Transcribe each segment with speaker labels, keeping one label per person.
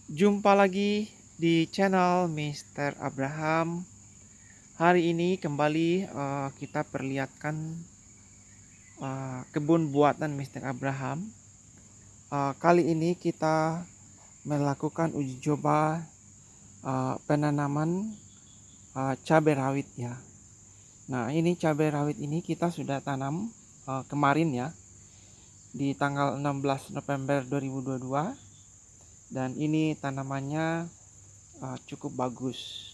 Speaker 1: Jumpa lagi di channel Mr. Abraham. Hari ini kembali kita perlihatkan kebun buatan Mr. Abraham. Kali ini kita melakukan uji coba penanaman cabai rawit ya. Nah, ini cabai rawit ini kita sudah tanam kemarin ya, di tanggal 16 November 2022, dan ini tanamannya cukup bagus.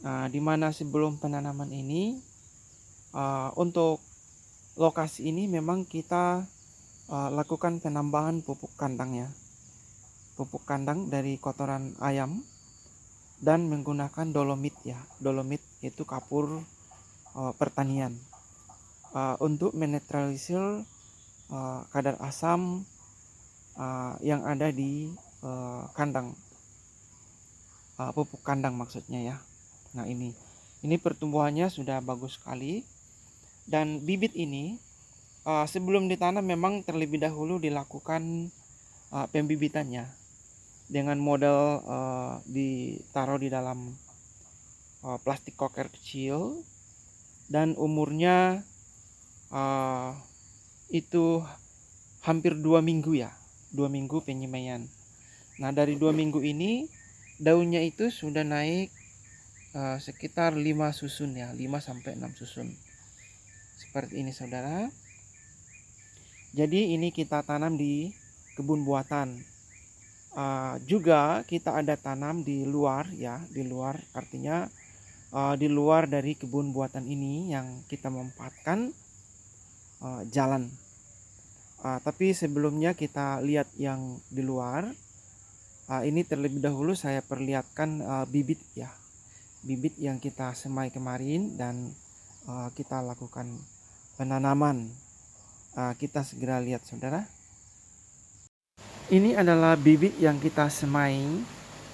Speaker 1: Di mana sebelum penanaman ini, untuk lokasi ini memang kita lakukan penambahan pupuk kandang ya, pupuk kandang dari kotoran ayam dan menggunakan dolomit ya. Dolomit itu kapur pertanian untuk menetralisir kadar asam yang ada di kandang, pupuk kandang maksudnya ya. Nah, ini pertumbuhannya sudah bagus sekali, dan bibit ini sebelum ditanam memang terlebih dahulu dilakukan pembibitannya dengan model ditaruh di dalam plastik koker kecil, dan umurnya itu hampir 2 minggu ya, 2 minggu penyemaian. Nah, dari 2 minggu ini daunnya itu sudah naik sekitar 5 susun ya, 5 sampai 6 susun. Seperti ini saudara. Jadi ini kita tanam di kebun buatan. Juga kita ada tanam di luar ya, di luar artinya di luar dari kebun buatan ini yang kita memanfaatkan jalan. Tapi sebelumnya kita lihat yang di luar. Ini terlebih dahulu saya perlihatkan bibit ya, bibit yang kita semai kemarin dan kita lakukan penanaman. Kita segera lihat saudara. Ini adalah bibit yang kita semai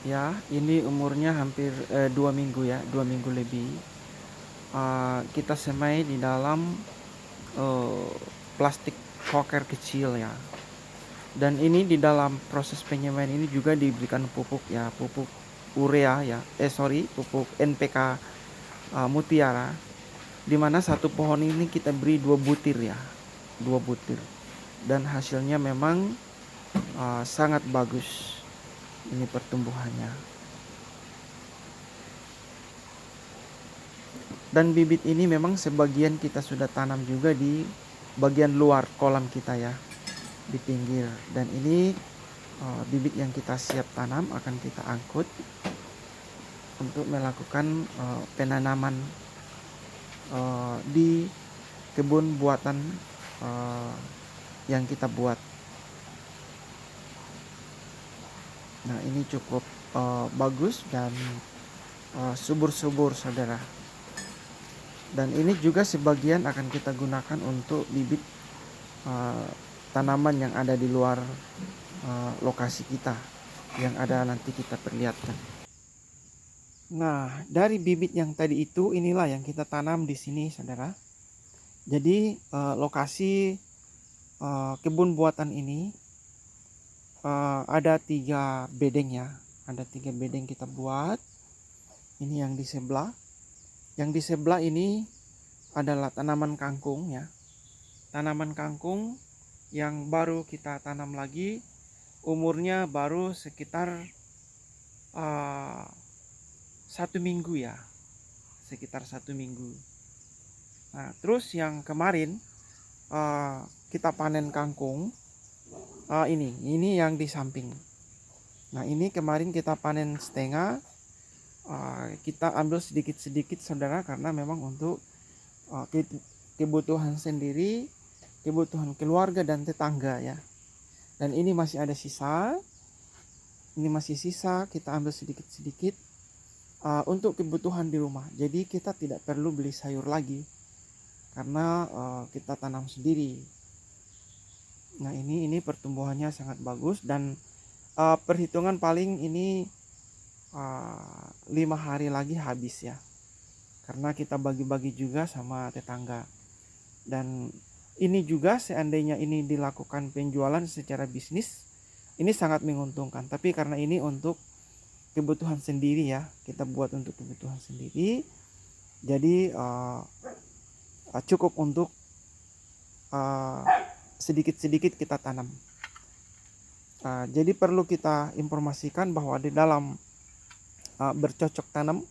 Speaker 1: ya. Ini umurnya hampir 2 minggu ya, 2 minggu lebih. Kita semai di dalam plastik koker kecil ya. Dan ini di dalam proses penyemaian ini juga diberikan pupuk ya, pupuk urea ya, pupuk NPK Mutiara. Dimana satu pohon ini kita beri 2 butir ya, 2 butir. Dan hasilnya memang sangat bagus ini pertumbuhannya. Dan bibit ini memang sebagian kita sudah tanam juga di bagian luar kolam kita ya, di pinggir. Dan ini bibit yang kita siap tanam akan kita angkut untuk melakukan penanaman di kebun buatan yang kita buat. Nah, ini cukup bagus dan subur-subur saudara. Dan ini juga sebagian akan kita gunakan untuk bibit tanaman yang ada di luar lokasi kita, yang ada nanti kita perlihatkan. Nah, dari bibit yang tadi itu inilah yang kita tanam di sini saudara. Jadi lokasi kebun buatan ini ada 3 bedeng ya, ada 3 bedeng kita buat. Ini yang di sebelah. Yang di sebelah ini adalah tanaman kangkung ya. Tanaman kangkung yang baru kita tanam lagi, umurnya baru sekitar 1 minggu ya, sekitar 1 minggu. Nah, terus yang kemarin kita panen kangkung, ini yang di samping. Nah, ini kemarin kita panen setengah. Kita ambil sedikit-sedikit saudara, karena memang untuk kebutuhan sendiri, kebutuhan keluarga dan tetangga ya. Dan ini masih ada sisa, ini masih sisa, kita ambil sedikit-sedikit untuk kebutuhan di rumah. Jadi kita tidak perlu beli sayur lagi karena kita tanam sendiri. Nah, ini pertumbuhannya sangat bagus, dan perhitungan paling ini 5 hari lagi habis ya, karena kita bagi-bagi juga sama tetangga. Dan ini juga seandainya ini dilakukan penjualan secara bisnis, ini sangat menguntungkan. Tapi karena ini untuk kebutuhan sendiri ya, kita buat untuk kebutuhan sendiri, jadi cukup untuk sedikit-sedikit kita tanam. Jadi perlu kita informasikan bahwa di dalam bercocok tanam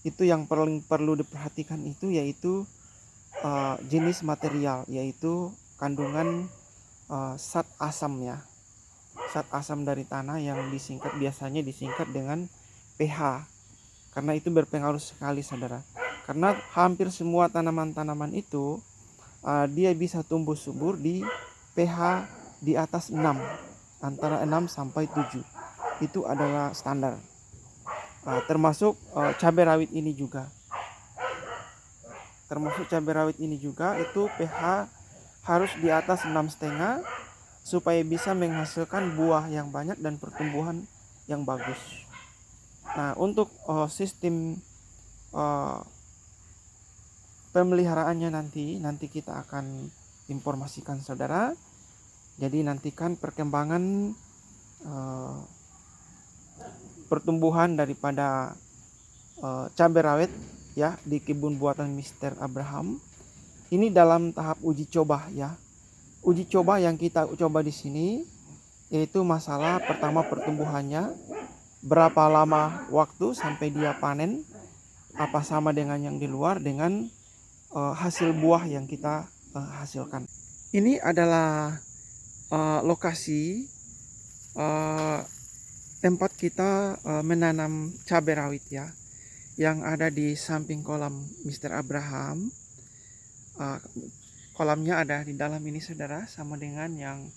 Speaker 1: itu yang paling perlu diperhatikan itu yaitu jenis material, yaitu kandungan zat asam ya, zat asam dari tanah yang biasanya disingkat dengan pH, karena itu berpengaruh sekali saudara. Karena hampir semua tanaman-tanaman itu dia bisa tumbuh subur di pH di atas 6, antara 6 sampai 7. Itu adalah standar. Termasuk cabai rawit ini juga. Itu pH harus di atas 6,5 supaya bisa menghasilkan buah yang banyak dan pertumbuhan yang bagus. Nah, untuk sistem pemeliharaannya nanti kita akan informasikan saudara. Jadi nantikan perkembangan pertumbuhan daripada cabai rawit ya di kebun buatan Mr. Abraham. Ini dalam tahap uji coba ya. Uji coba yang kita coba di sini yaitu masalah pertama pertumbuhannya, berapa lama waktu sampai dia panen, apa sama dengan yang di luar dengan hasil buah yang kita hasilkan. Ini adalah lokasi tempat kita menanam cabai rawit ya, yang ada di samping kolam Mr. Abraham. Kolamnya ada di dalam ini saudara, sama dengan yang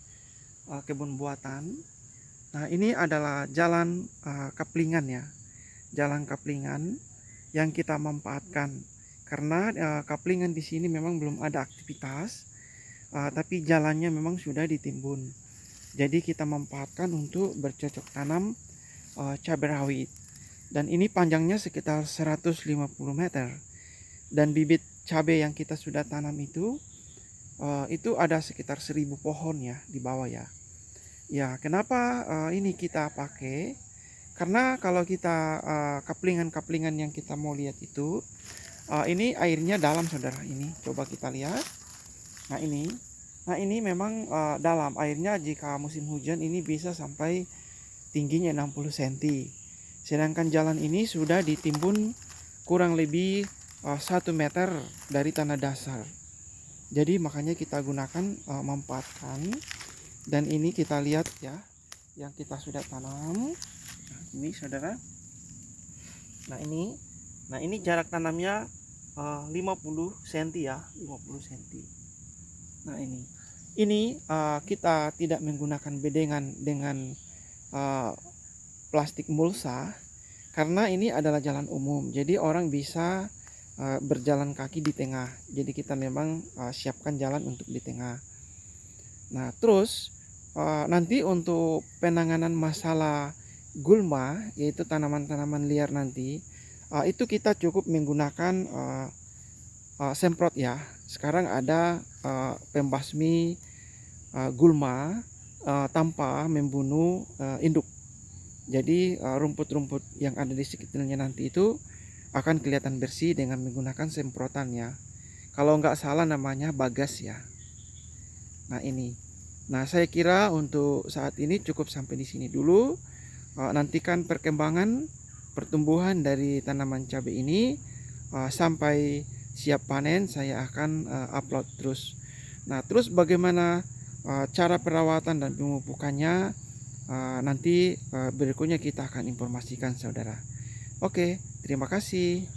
Speaker 1: kebun buatan. Nah, ini adalah jalan kaplingan ya, jalan kaplingan yang kita manfaatkan. Karena kaplingan di sini memang belum ada aktivitas, tapi jalannya memang sudah ditimbun. Jadi kita manfaatkan untuk bercocok tanam cabai rawit. Dan ini panjangnya sekitar 150 meter. Dan bibit cabai yang kita sudah tanam itu ada sekitar 1000 pohon ya di bawah ya. Ya, kenapa ini kita pakai? Karena kalau kita kaplingan-kaplingan yang kita mau lihat itu, ini airnya dalam saudara. Ini coba kita lihat. Nah ini memang dalam airnya. Jika musim hujan ini bisa sampai tingginya 60 cm. Sedangkan jalan ini sudah ditimbun kurang lebih 1 meter dari tanah dasar. Jadi makanya kita gunakan, manfaatkan. Dan ini kita lihat ya, yang kita sudah tanam. Nah, ini saudara. Nah ini jarak tanamnya 50 cm ya, 50 cm. Nah ini kita tidak menggunakan bedengan dengan plastik mulsa, karena ini adalah jalan umum. Jadi orang bisa berjalan kaki di tengah. Jadi kita memang siapkan jalan untuk di tengah. Nah, terus nanti untuk penanganan masalah gulma, yaitu tanaman-tanaman liar nanti, itu kita cukup menggunakan semprot ya. Sekarang ada pembasmi gulma tanpa membunuh induk. Jadi rumput-rumput yang ada di sekitarnya nanti itu akan kelihatan bersih dengan menggunakan semprotan ya. Kalau nggak salah namanya bagas ya. Nah, saya kira untuk saat ini cukup sampai di sini dulu. Nantikan perkembangan pertumbuhan dari tanaman cabai ini sampai siap panen. Saya akan upload terus. Nah, terus bagaimana cara perawatan dan pemupukannya, nanti berikutnya kita akan informasikan saudara. Oke, terima kasih.